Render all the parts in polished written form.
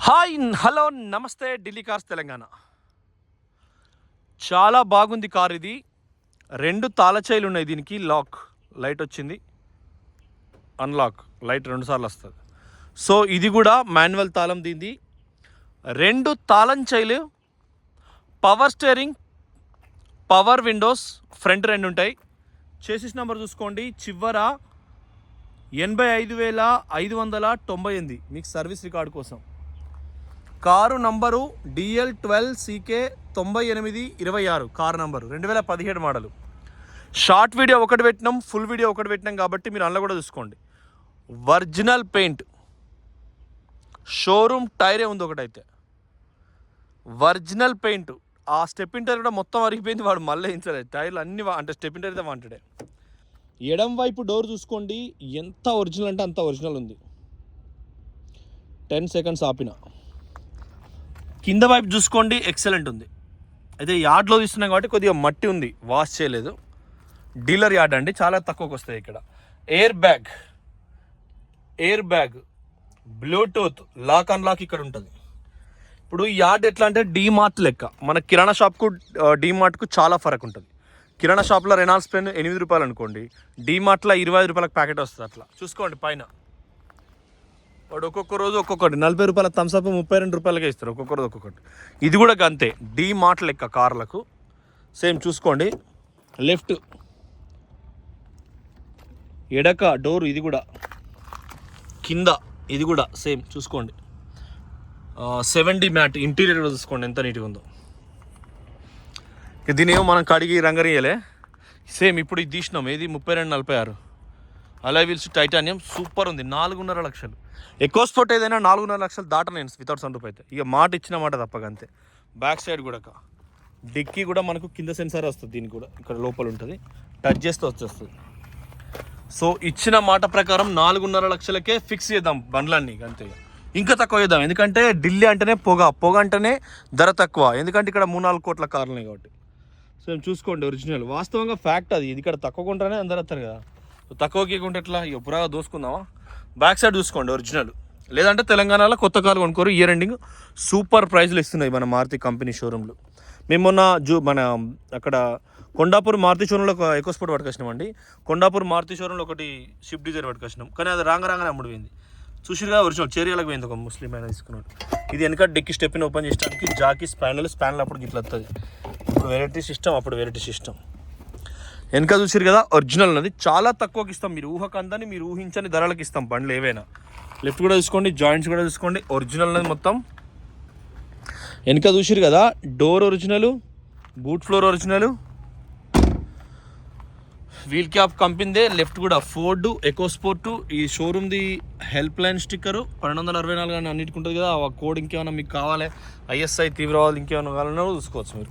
Hi hello నమస్తే Delhi cars Telangana. చాలా బాగుంది కార్ ఇది. 2 తాళచైలు ఉన్నాయి దీనికి. లాక్ లైట్ వచ్చింది, అన్లాక్ లైట్ 2 సార్లు వస్తుంది. సో ఇది కూడా మాన్యువల్ తాళం దీనిది. 2 తాళం చైలు, power steering, power windows, front 2 ఉంటాయి. చేసిస్ నెంబర్ చూసుకోండి, చివర 85,598 మీకు సర్వీస్ రికార్డు కోసం. Car number DL12CK 9826 car number 2017 model. Short video ఒకటి పెట్టినాం, ఫుల్ వీడియో ఒకటి పెట్టినాం కాబట్టి మీరు అందులో కూడా చూసుకోండి. ఒరిజినల్ పెయింట్, షోరూమ్ టైరే ఉంది ఒకటైతే, ఒరిజినల్ పెయింట్. ఆ స్టెప్ ఇంటర్ కూడా మొత్తం అరిగిపోయింది, వాడు మళ్ళీ వేయించలేదు. టైర్లు అన్ని అంటే స్టెప్ ఇంటర్ అయితే వాంటెడే. ఎడం వైపు డోర్ చూసుకోండి, ఎంత ఒరిజినల్ అంటే అంత ఒరిజినల్ ఉంది. 10 సెకండ్స్ ఆపిన. కింద వైపు చూసుకోండి, ఎక్సలెంట్ ఉంది. అయితే యార్డ్లో తీస్తున్నాం కాబట్టి కొద్దిగా మట్టి ఉంది, వాష్ చేయలేదు. డీలర్ యార్డ్ అండి, చాలా తక్కువకి వస్తాయి ఇక్కడ. Air bag, bluetooth, lock unlock ఇక్కడ ఉంటుంది. ఇప్పుడు ఈ యార్డ్ ఎట్లా అంటే డీమార్ట్ లెక్క. మన కిరాణా షాప్కు డీమార్ట్కు చాలా ఫరక్ ఉంటుంది. కిరాణా షాప్లో రెనాల్డ్స్ పెన్ 8 రూపాయలు అనుకోండి, డీమార్ట్లో 25 రూపాయలకు ప్యాకెట్ వస్తుంది. అట్లా చూసుకోండి. పైన వాడు ఒక్కొక్క రోజు ఒక్కొక్కటి 40 రూపాయల థమ్స్అప్ 32 రూపాయలకే ఇస్తారు, ఒక్కొక్క రోజు ఒక్కొక్కటి. ఇది కూడా అంతే, డీమార్ట్ లెక్క కార్లకు. సేమ్ చూసుకోండి. లెఫ్ట్ ఎడక డోర్, ఇది కూడా కింద, ఇది కూడా సేమ్ చూసుకోండి. 70 మ్యాట్ ఇంటీరియర్ కూడా చూసుకోండి ఎంత నీట్గా ఉందో. దీని ఏమో మనం కడిగి రంగరీయలే. సేమ్ ఇప్పుడు ఇది తీసినాం, ఏది 3246 అలాయ్ వీల్స్ టైటానియం, సూపర్ ఉంది. 4.5 లక్షలు. ఎక్కువ స్పోర్ట్ ఏదైనా 4.5 లక్షలు దాటనేను వితౌట్ సన్ రూప్ అయితే. ఇక మాట ఇచ్చిన మాట తప్పకంతే. బ్యాక్ సైడ్ కూడా డిక్కీ కూడా మనకు కింద సెన్సార్ వస్తుంది, దీనికి కూడా ఇక్కడ లోపల ఉంటుంది, టచ్ చేస్తే వచ్చేస్తుంది. సో ఇచ్చిన మాట ప్రకారం 4.5 లక్షలకే ఫిక్స్ చేద్దాం బండ్లన్నీ, అంతే. ఇంకా తక్కువ చేద్దాం, ఎందుకంటే ఢిల్లీ అంటేనే పొగ అంటేనే ధర తక్కువ, ఎందుకంటే ఇక్కడ 3-4 కోట్ల కార్లు ఉన్నాయి కాబట్టి. సో చూసుకోండి, ఒరిజినల్ వాస్తవంగా ఫ్యాక్ట్ అది. ఇది ఇక్కడ తక్కువ కొంటానే అందరు వస్తారు కదా, తక్కువకి కొంటే ఎట్లా, ఇక పురాగా దోసుకుందామా. బ్యాక్ సైడ్ చూసుకోండి ఒరిజినల్. లేదంటే తెలంగాణలో కొత్త కార్లు కొనుక్కోరు, ఇయర్ ఎండింగ్ సూపర్ ప్రైజ్లు ఇస్తున్నాయి మన మారుతి కంపెనీ షోరూంలో. మేము మొన్న మన అక్కడ కొండాపూర్ మారుతి షోరూంలో ఒక ఎకో స్పోర్ట్ పట్టుకొచ్చినామండి. కొండాపూర్ మారుతి షోరూంలో ఒకటి స్విఫ్ట్ డిజైర్ పట్టుకొచ్చినాం, కానీ అది రాగానే అమ్ముడుపోయింది. చూసిరుగా ఒరిజినల్ చేరియాలకు పోయింది, ఒక ముస్లిం అయినా తీసుకున్నాడు. ఇది వెనక డెక్కి స్టెప్ని ఓపెన్ చేయడానికి జాకీ స్పానల్ అప్పుడు ఇట్లా వస్తుంది. ఇప్పుడు వెరైటీ సిస్టమ్, అప్పుడు వెరైటీ సిస్టమ్. వెనక చూసిరు కదా, ఒరిజినల్ ఉన్నది. చాలా తక్కువకి ఇస్తాం, మీరు ఊహకందని, మీరు ఊహించని ధరలకు ఇస్తాం బండ్లు ఏవైనా. లెఫ్ట్ కూడా చూసుకోండి, జాయింట్స్ కూడా చూసుకోండి, ఒరిజినల్ ఉన్నది మొత్తం. వెనక చూసిరు కదా, door original, boot floor original, wheel cap కంపెనీదే. లెఫ్ట్ కూడా ఫోర్డ్ ఎకో స్పోర్ట్. ఈ షోరూమ్ది హెల్ప్ లైన్ స్టిక్కరు 1264 అని అన్నిటికి ఉంటుంది కదా, ఆ కోడ్ ఇంకేమైనా మీకు కావాలి, ISI తీవ్రవాదు ఇంకేమైనా కావాలన్నా చూసుకోవచ్చు మీరు.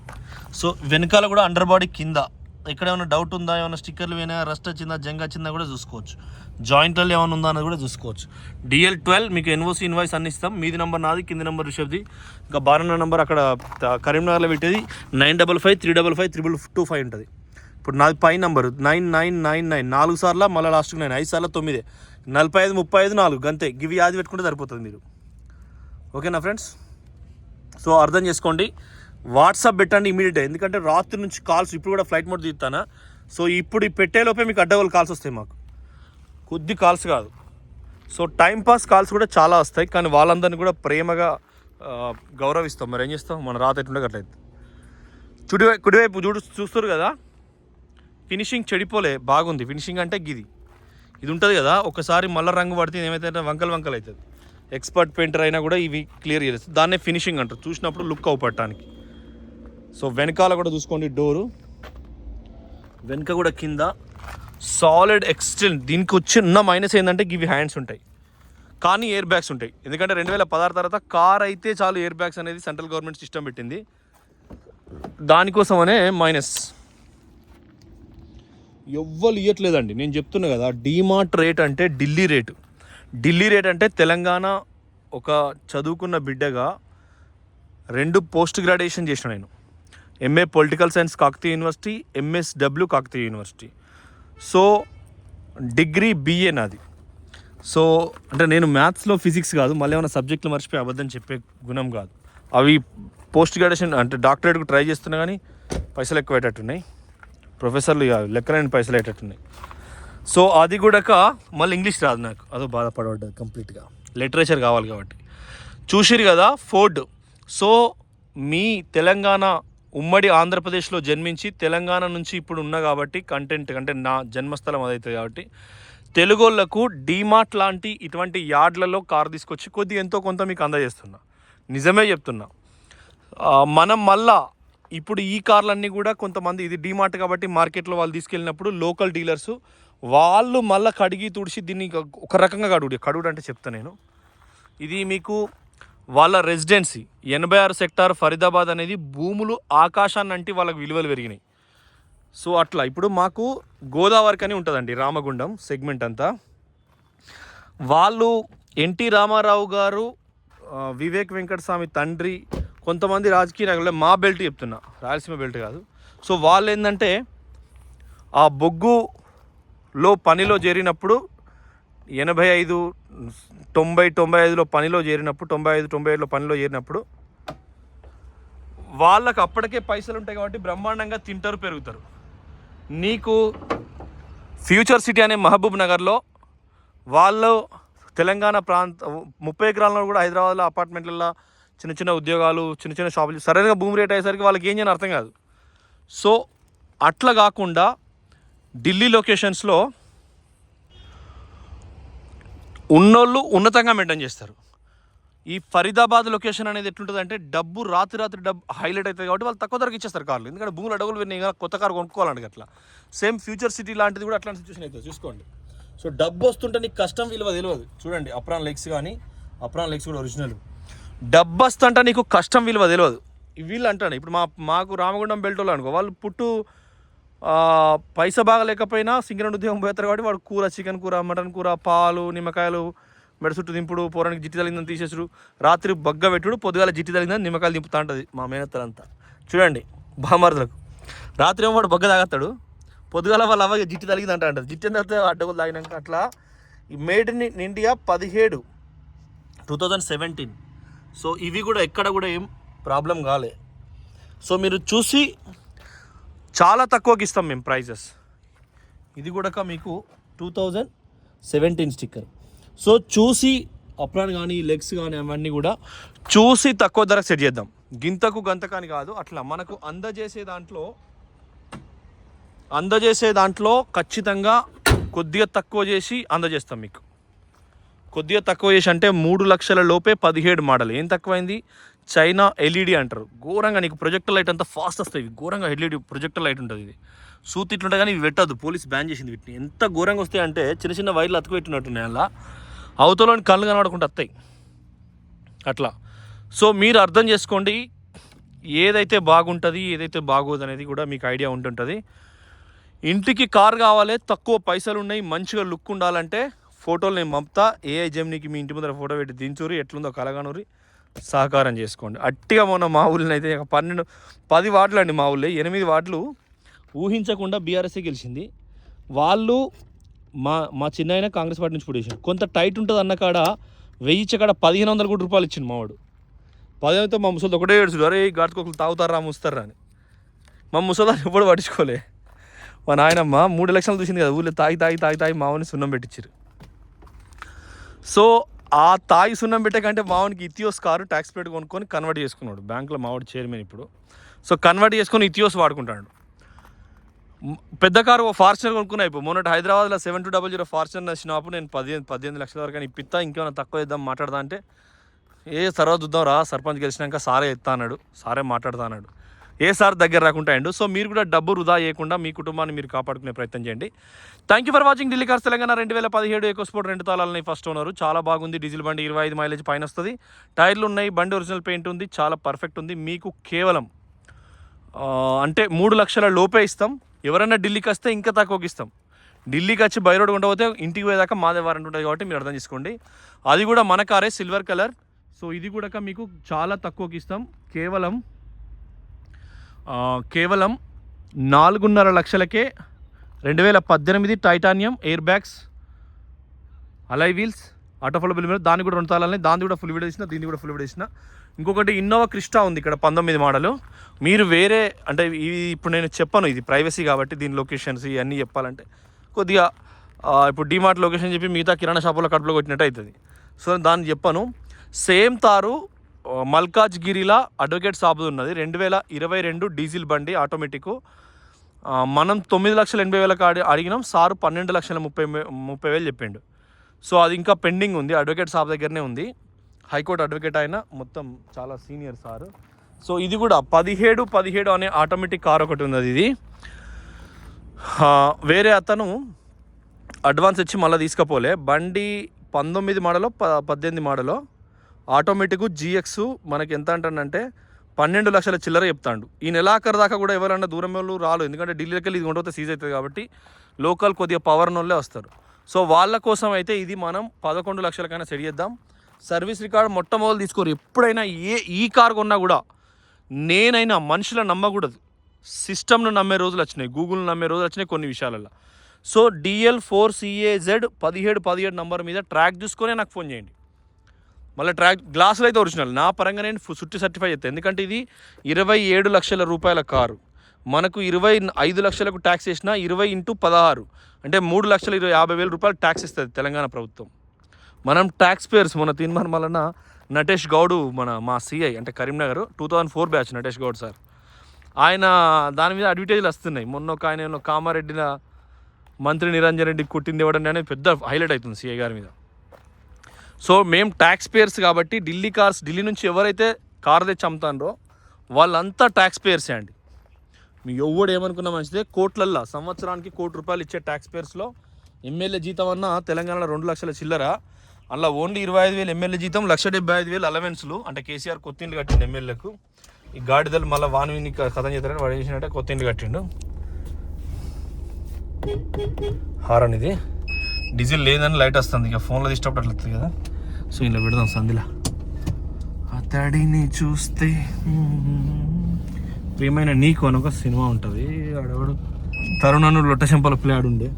సో వెనకాల కూడా అండర్ బాడీ కింద ఎక్కడ ఏమైనా డౌట్ ఉందా, ఏమైనా స్టిక్కర్లు ఏమైనా రస్ట్ వచ్చిందా, జంగ్ వచ్చిందా కూడా చూసుకోవచ్చు. జాయింట్లో ఏమైనా ఉందా అన్నది కూడా చూసుకోవచ్చు. DL12 మీకు NOC ఇన్వాయిస్ అన్ని ఇస్తాం. మీది నెంబర్ నాది, కింది నెంబర్ రిషబ్ది. ఇంకా బారన్న నెంబర్ అక్కడ కరీంనగర్లో పెట్టేది 9553552225 ఉంటుంది. ఇప్పుడు నాది పై నెంబరు 9999, 4 సార్లు మళ్ళీ లాస్ట్కి 9, 5 సార్లు 9, 45 35 4 అంతే. గివి యాది పెట్టుకుంటే సరిపోతుంది మీరు. ఓకేనా ఫ్రెండ్స్? సో అర్థం చేసుకోండి. వాట్సాప్ పెట్టండి ఇమీడియట్గా, ఎందుకంటే రాత్రి నుంచి కాల్స్, ఇప్పుడు కూడా ఫ్లైట్ మోడ్ తీస్తానా. సో ఇప్పుడు ఈ పెట్టేలోపే మీకు అడ్డగోలు కాల్స్ వస్తాయి, మాకు కొద్ది కాల్స్ కాదు. సో టైంపాస్ కాల్స్ కూడా చాలా వస్తాయి, కానీ వాళ్ళందరినీ కూడా ప్రేమగా గౌరవిస్తాం. మరి ఏం చేస్తాం, మన రాత ఎట్లుండే అట్లయితే. కుడివైపు చూస్తారు కదా, ఫినిషింగ్ చెడిపోలే, బాగుంది. ఫినిషింగ్ అంటే ఇది ఉంటుంది కదా, ఒకసారి మళ్ళీ రంగు పడితే ఏమైతే వంకలు అవుతుంది. ఎక్స్పర్ట్ పెయింటర్ అయినా కూడా ఇవి క్లియర్ చేస్తుంది, దాన్నే ఫినిషింగ్ అంటారు. చూసినప్పుడు లుక్ అవుపట్టడానికి. సో వెనకాల కూడా చూసుకోండి, డోరు వెనక కూడా కింద సాలిడ్ ఎక్స్టెంట్. దీనికి వచ్చిన మైనస్ ఏంటంటే ఇవి హ్యాండ్స్ ఉంటాయి, కానీ ఎయిర్ బ్యాగ్స్ ఉంటాయి. ఎందుకంటే 2016 తర్వాత కార్ అయితే చాలు ఎయిర్ బ్యాగ్స్ అనేది సెంట్రల్ గవర్నమెంట్ సిస్టమ్ పెట్టింది, దానికోసమనే మైనస్. ఎవ్వరు ఇవ్వట్లేదండి, నేను చెప్తున్నా కదా. డీమార్ట్ రేట్ అంటే ఢిల్లీ రేట్ అంటే తెలంగాణ ఒక చదువుకున్న బిడ్డగా 2 పోస్ట్ గ్రాడ్యుయేషన్ చేసిన నేను. MA political science Kakatiya university, MSW Kakatiya university. So degree BA నాది. సో అంటే నేను మ్యాథ్స్లో ఫిజిక్స్ కాదు, మళ్ళీ ఏమైనా సబ్జెక్టులు మర్చిపోయి అబద్ధం చెప్పే గుణం కాదు. అవి పోస్ట్ గ్రాడ్యుయేషన్ అంటే డాక్టరేట్కు ట్రై చేస్తున్నా కానీ పైసలు ఎక్కువ అయ్యేటట్టున్నాయి. ప్రొఫెసర్లు కాదు, లెక్కలేని పైసలు అయ్యేటట్టున్నాయి. సో అది కూడా మళ్ళీ ఇంగ్లీష్ రాదు నాకు, అదో బాధపడబడ్డది కంప్లీట్గా. లిటరేచర్ కావాలి కాబట్టి. చూసిరు కదా ఫోర్డ్. సో మీ తెలంగాణ ఉమ్మడి ఆంధ్రప్రదేశ్లో జన్మించి తెలంగాణ నుంచి ఇప్పుడు ఉన్నా కాబట్టి కంటెంట్ అంటే నా జన్మస్థలం అదవుతుంది కాబట్టి తెలుగోళ్లకు డీమార్ట్ లాంటి ఇటువంటి యార్డ్లలో కార్ తీసుకొచ్చి కొద్దిగా ఎంతో కొంత మీకు అందజేస్తున్నా. నిజమే చెప్తున్నా. మనం మళ్ళా ఇప్పుడు ఈ కార్లన్నీ కూడా కొంతమంది ఇది డీమార్ట్ కాబట్టి మార్కెట్లో వాళ్ళు తీసుకెళ్ళినప్పుడు లోకల్ డీలర్సు వాళ్ళు మళ్ళీ కడిగి తుడిచి దీన్ని ఒక రకంగా కడుగుడు అంటే చెప్తా నేను. ఇది మీకు వాళ్ళ రెసిడెన్సీ 86 సెక్టార్ ఫరీదాబాద్ అనేది భూములు ఆకాశాన్ని అంటే వాళ్ళకి విలువలు పెరిగినాయి. సో అట్లా ఇప్పుడు మాకు గోదావరికి అని ఉంటుందండి రామగుండం సెగ్మెంట్ అంతా. వాళ్ళు ఎన్టీ రామారావు గారు, వివేక్ వెంకటస్వామి తండ్రి, కొంతమంది రాజకీయ నాయకులు, మా బెల్ట్ చెప్తున్నా, రాయలసీమ బెల్ట్ కాదు. సో వాళ్ళు ఏంటంటే ఆ బొగ్గులో పనిలో చేరినప్పుడు 85, 90, 95లో పనిలో చేరినప్పుడు 95, 97లో పనిలో చేరినప్పుడు వాళ్ళకు అప్పటికే పైసలు ఉంటాయి కాబట్టి బ్రహ్మాండంగా తింటారు, పెరుగుతారు. నీకు ఫ్యూచర్ సిటీ అనే మహబూబ్ నగర్లో వాళ్ళు తెలంగాణ 30 ఎకరాలలో కూడా హైదరాబాద్లో అపార్ట్మెంట్లలో చిన్న చిన్న ఉద్యోగాలు, చిన్న చిన్న షాపులు, సరైన భూమి రేట్ అయ్యేసరికి వాళ్ళకి ఏం చేయని అర్థం కాదు. సో అట్లా కాకుండా ఢిల్లీ లొకేషన్స్లో ఉన్నోళ్ళు ఉన్నతంగా మెయింటైన్ చేస్తారు. ఈ ఫరీదాబాద్ లొకేషన్ అనేది ఎట్లుంటుంది అంటే డబ్బు రాత్రి డబ్బు హైలైట్ అవుతుంది కాబట్టి వాళ్ళు తక్కువ ధరకు ఇచ్చేస్తారు కార్లు. ఎందుకంటే భూములు అడవులు విన్నాయి, కొత్త కారు కొనుక్కోవాలంటే అట్లా. సేమ్ ఫ్యూచర్ సిటీ లాంటిది కూడా అట్లాంటి సిచ్యువేషన్ అవుతుంది, చూసుకోండి. సో డబ్బు వస్తుంటే నీకు కష్టం విలువ తెలియదు. చూడండి అప్రాన్ లెగ్స్ కానీ, అప్రాన్ లెగ్స్ కూడా ఒరిజినల్. డబ్బు వస్తుంటే నీకు కష్టం విలువ తెలియదు. వీళ్ళు అంటాడు ఇప్పుడు మాకు రామగుండం బెల్టోళ్ళు అనుకో, వాళ్ళు పుట్టు పైసా బాగా లేకపోయినా సింగరేణి ఉద్యోగం పోతారు కాబట్టి వాడు కూర, చికెన్ కూర, మటన్ కూర, పాలు, నిమ్మకాయలు, మెడ చుట్టూ దింపుడు, పోరానికి జిట్టి తగిలిందని తీసేసుడు, రాత్రి బగ్గ పెట్టుడు, పొద్దుగాల జిట్టి తగిలిందని నిమ్మకాయలు దింపుతా ఉంటుంది మా మేనత్తలంతా. చూడండి బామార్దులకు రాత్రి ఏమో వాడు బగ్గ తాగస్తాడు, పొద్దుగాల వాళ్ళు అవ్వ జిట్టి తగిలిందంట అంటారు. జిట్టి ఎంత అడ్డగోలు తాగినాక అట్లా. ఈ మేడ్ ఇన్ ఇండియా 17, 2017. సో ఇవి కూడా ఎక్కడ కూడా ఏం ప్రాబ్లం కాలే. సో మీరు చూసి చాలా తక్కువకి ఇస్తాం మేము ప్రైజెస్. ఇది కూడా మీకు 2017 స్టిక్కర్. సో చూసి అప్రాన్ కానీ, లెగ్స్ కానీ అవన్నీ కూడా చూసి తక్కువ ధరకు సెట్ చేద్దాం. గింతకు గంతకాని కాదు, అట్లా మనకు అందజేసే దాంట్లో ఖచ్చితంగా కొద్దిగా తక్కువ చేసి అందజేస్తాం మీకు. కొద్దిగా తక్కువ చేసి అంటే 3 లక్షల లోపే 17 మోడల్. ఏం తక్కువైంది? చైనా ఎల్ఈడి అంటారు. ఘోరంగా నీకు ప్రొజెక్టర్ లైట్ అంతా ఫాస్ట్ వస్తాయి. ఘోరంగా ఎల్ఈడి ప్రొజెక్టర్ లైట్ ఉంటుంది. ఇది సూత్ ఇట్లుంటే కానీ ఇవి పెట్టద్దు, పోలీస్ బ్యాన్ చేసింది వీటిని. ఎంత ఘోరంగా వస్తాయి అంటే చిన్న చిన్న వైర్లు అతుకుపెట్టినట్టున్నాయి, అలా అవతలని కళ్ళు కనబడకుండా వస్తాయి అట్లా. సో మీరు అర్థం చేసుకోండి, ఏదైతే బాగుంటుంది ఏదైతే బాగోదు అనేది కూడా మీకు ఐడియా ఉంటుంటుంది. ఇంటికి కార్ కావాలి, తక్కువ పైసలు ఉన్నాయి, మంచిగా లుక్ ఉండాలంటే ఫోటోలు నేను పంపుతా. ఏఐ జెమినీకి మీ ఇంటి ముందర ఫోటో పెట్టి దించూరి, ఎట్లుందో కలగానూరి, సహకారం చేసుకోండి. అట్టిగా మొన్న మా ఊళ్ళో అయితే 10 వార్డులు అండి, మా ఊళ్ళో 8 వార్డులు ఊహించకుండా బీఆర్ఎస్ఏ గెలిచింది. వాళ్ళు మా చిన్న కాంగ్రెస్ పార్టీ నుంచి పొడిచారు. కొంత టైట్ ఉంటుంది అన్న కాడ 1000 కాడ 1500 కోట్ల రూపాయలు ఇచ్చింది మావాడు. 1500తో మా ముసలితో ఒకటే ఏడుచుడు, అరే గాడికొకరు తాగుతారా ముస్తారా అని. మా ముసలిదాన్ని ఎప్పుడు పట్టించుకోలే. మా నాయనమ్మ 3 లక్షలు చూసింది కదా ఊళ్ళో, తాగి మావని సున్నం పెట్టించారు. సో ఆ తాగి సున్నం పెట్టే కంటే మావానికి ఇథియోస్ కారు ట్యాక్స్ ప్లేట్ కొనుక్కొని కన్వర్ట్ చేసుకున్నాడు. బ్యాంకులో మావాడు చైర్మన్ ఇప్పుడు. సో కన్వర్ట్ చేసుకొని ఇథియోస్ వాడుకుంటాడు. పెద్ద కారు ఫార్చునర్ కొనుక్కున్నా. ఇప్పుడు మొన్నటి హైదరాబాద్లో 7200 ఫార్చునర్ నచ్చినప్పుడు నేను 18 లక్షల వరకు అని ఇప్పిస్తా, ఇంకేమైనా తక్కువ ఇద్దాం మాట్లాడదా అంటే, తర్వాత చూద్దాం రా, సర్పంచ్ గెలిచినాక సారే ఎత్తా అన్నాడు, సారే మాట్లాడతా అన్నాడు. సార్ దగ్గర రాకుంటాయండు. సో మీరు కూడా డబ్బు వృధా చేయకుండా మీ కుటుంబాన్ని మీరు కాపాడుకునే ప్రయత్నం చేయండి. Thank you for watching Delhi cars Telangana 2017 EcoSport 2 తాళాలని ఫస్ట్ ఓనరు. చాలా బాగుంది. డీజిల్ బండి 25 మైలేజ్ పైన వస్తుంది. టైర్లు ఉన్నాయి, బండి ఒరిజినల్ పెయింట్ ఉంది, చాలా పర్ఫెక్ట్ ఉంది. మీకు కేవలం అంటే 3 లక్షల లోపే ఇస్తాం. ఎవరైనా ఢిల్లీకి వస్తే ఇంకా తక్కువకి ఇస్తాం. ఢిల్లీకి వచ్చి బై రోడ్ ఉండకపోతే ఇంటికి పోయేదాకా మాదే వారంటీ ఉంటుంది కాబట్టి మీరు అర్థం చేసుకోండి. అది కూడా మన కారే, సిల్వర్ కలర్. సో ఇది కూడా మీకు చాలా తక్కువకి ఇస్తాం. కేవలం 4.5 లక్షలకే 2018 titanium air bags alloy wheels auto fold bill మీద దాన్ని కూడా 2 తాళాలని, దాన్ని కూడా ఫుల్ వీడియో చేసిన, దీన్ని కూడా ఫుల్ వీడియో చేసిన. ఇంకొకటి ఇన్నోవా క్రిస్టా ఉంది ఇక్కడ 19 మోడలు. మీరు వేరే అంటే ఇవి ఇప్పుడు నేను చెప్పను, ఇది ప్రైవసీ కాబట్టి దీని లొకేషన్స్ ఇవన్నీ చెప్పాలంటే కొద్దిగా ఇప్పుడు డిమార్ట్ లొకేషన్ చెప్పి మిగతా కిరాణా షాపులో కడుపులో కొట్టినట్టు అవుతుంది. సో దాన్ని చెప్పను. సేమ్ తారు మల్కాజ్గిరిలా అడ్వకేట్ సాబుది ఉన్నది, 2022 డీజిల్ బండి ఆటోమేటిక్. మనం 9,80,000 అడిగినాం, సారు 12,30,000 చెప్పిండు. సో అది ఇంకా పెండింగ్ ఉంది, అడ్వకేట్ సాబ్ దగ్గరనే ఉంది. హైకోర్టు అడ్వకేట్ అయినా మొత్తం చాలా సీనియర్ సారు. సో ఇది కూడా 17 అనే ఆటోమేటిక్ కార్ ఒకటి ఉంది. ఇది వేరే అతను అడ్వాన్స్ ఇచ్చి మళ్ళీ తీసుకపోలే. బండి 19 మోడలో 18 మోడలో ఆటోమేటిక్ GX మనకి ఎంత అంటానంటే 12 లక్షల చిల్లర చెప్తాడు. ఈ నెలాఖరు దాకా కూడా ఎవరన్నా దూరం వాళ్ళు రాలు, ఎందుకంటే ఢిల్లీకి వెళ్ళి ఇది కొంటే సీజ్ అవుతుంది కాబట్టి లోకల్ కొద్దిగా పవర్ నోళ్ళే వస్తారు. సో వాళ్ళ కోసం అయితే ఇది మనం 11 లక్షలకైనా సెట్ చేద్దాం. సర్వీస్ రికార్డ్ మొట్టమొదలు తీసుకోరు. ఎప్పుడైనా ఈ కార్ కొన్నా కూడా నేనైనా మనుషులను నమ్మకూడదు, సిస్టమ్ను నమ్మే రోజులు వచ్చినాయి, గూగుల్ని నమ్మే రోజులు వచ్చినాయి కొన్ని విషయాలలో. సో DL4CAZ 17 నంబర్ మీద ట్రాక్ చూసుకొని నాకు ఫోన్ చేయండి. మళ్ళీ ట్రాక్ గ్లాసులు అయితే ఒరిజినల్, నా పరంగా నేను సుట్టి సర్టిఫై చేస్తాను. ఎందుకంటే ఇది 27 లక్షల రూపాయల కారు, మనకు 25 లక్షలకు ట్యాక్స్ వేసినా 20 × 16 అంటే 3,50,000 రూపాయలు ట్యాక్స్ ఇస్తుంది తెలంగాణ ప్రభుత్వం. మనం ట్యాక్స్ పేయర్స్. మన తీన్మార్ మల్లన్న నటేష్ గౌడ్ మా CI అంటే కరీంనగర్ 2004 బ్యాచ్ నటేష్ గౌడ్ సార్, ఆయన దాని మీద అడ్వర్టైజ్లు వస్తున్నాయి. మొన్న ఒక ఆయన కామారెడ్డిన మంత్రి నిరంజన్ రెడ్డి కుట్టింది ఇవ్వడం అనేది పెద్ద హైలైట్ అవుతుంది CI గారి మీద. సో మేము ట్యాక్స్ పేయర్స్ కాబట్టి ఢిల్లీ నుంచి ఎవరైతే కార్ తెచ్చి అమ్ముతారో వాళ్ళంతా ట్యాక్స్ పేయర్సే అండి. మీ ఎవడు ఏమనుకున్నా మంచిదే, కోట్లల్లో సంవత్సరానికి ₹1,00,00,000 ఇచ్చే ట్యాక్స్ పేయర్స్లో ఎమ్మెల్యే జీతం అన్న తెలంగాణలో 2 లక్షల చిల్లర, అలా ఓన్లీ 25,000 ఎమ్మెల్యే జీతం, 1,75,000 అలవెన్స్లు. అంటే కేసీఆర్ కొత్త ఇండ్లు కట్టిండు ఎమ్మెల్యేలకు. ఈ గాడిదలు మళ్ళీ వాణిని కథం చేస్తారని వాడు చేసినట్టే కొత్త ఇండ్లు కట్టిండు. హారన్ ఇది డీజిల్ లేదని లైట్ వస్తుంది, ఇక ఫోన్లో తీసేటప్పుడు అట్లా వస్తుంది కదా. సో ఇలా పెడదాం సందిలా. అతడిని చూస్తే ప్రియమైన నీకు అని ఒక సినిమా ఉంటుంది, ఆడవాడు తరుణను లొట్ట చెంపల ప్లే ఆడుండే,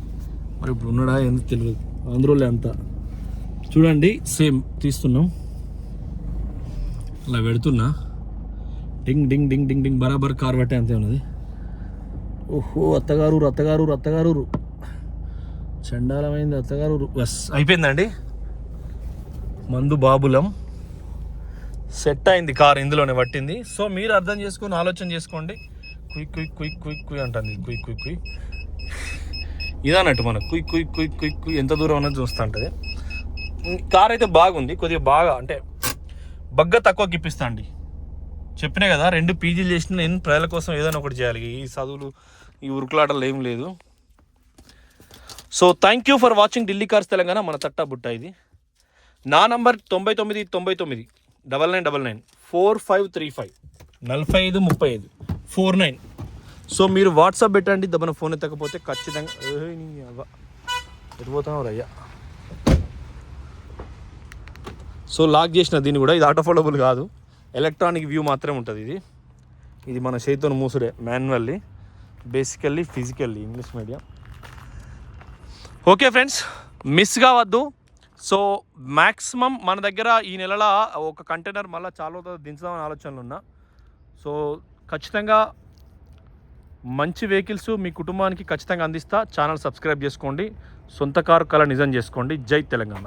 మరి ఇప్పుడు ఉన్నాడా ఎందుకు తెలియదు. ఆంధ్రోలే అంతా చూడండి, సేమ్ తీస్తున్నాం, అలా పెడుతున్నా, డింగ్ డింగ్ డింగ్ డింగ్ డింగ్ బరాబర్ కార్ పట్టే అంతే ఉన్నది. ఓహో అత్తగారు చండాలమైంది అత్తగారు. బస్ అయిపోయిందండి, మందు బాబులం సెట్ అయింది, కార్ ఇందులోనే పట్టింది. సో మీరు అర్థం చేసుకొని ఆలోచన చేసుకోండి. కుయ్ కుయ్ కుయ్ కుయ్ కుయ్ అంటుంది, కుయ్ కుయ్ కుయ్ ఇదన్నట్టు మనకు కుయ్ కుయ్ కుయ్ కుయ్ కుయ్ ఎంత దూరం ఉన్నది చూస్తూ ఉంటుంది. కార్ అయితే బాగుంది, కొద్దిగా బాగా అంటే బగ్గ తక్కువ గిప్పిస్తా అండి. చెప్పినా కదా 2 PGలు చేసిన నేను ప్రజల కోసం ఏదైనా ఒకటి చేయాలి. ఈ చదువులు ఈ ఉరుకులాటలు ఏం లేదు. So thank you for watching Delhi cars Telangana. మన తట్టా బుట్ట ఇది. నా నంబర్ 9999 9999 4535 4535 49. సో మీరు వాట్సాప్ పెట్టండి, దబ్బన ఫోన్ ఎత్తకపోతే ఖచ్చితంగా ఎత్తిపోతాం రయ్యా. సో లాక్ చేసిన దీన్ని కూడా, ఇది ఆటో ఫోల్డబుల్ కాదు, ఎలక్ట్రానిక్ వ్యూ మాత్రమే ఉంటుంది. ఇది మన చేతితో మూసుడే, manually, basically physically, English medium. Okay friends, miss కావద్దు. సో మ్యాక్సిమం మన దగ్గర ఈ నెలలో ఒక కంటైనర్ మళ్ళీ చాలా దించుదామని ఆలోచనలు ఉన్నా. సో ఖచ్చితంగా మంచి వెహికల్స్ మీ కుటుంబానికి ఖచ్చితంగా అందిస్తా. ఛానల్ సబ్స్క్రైబ్ చేసుకోండి, సొంత కారు కల నిజం చేసుకోండి. జై తెలంగాణ.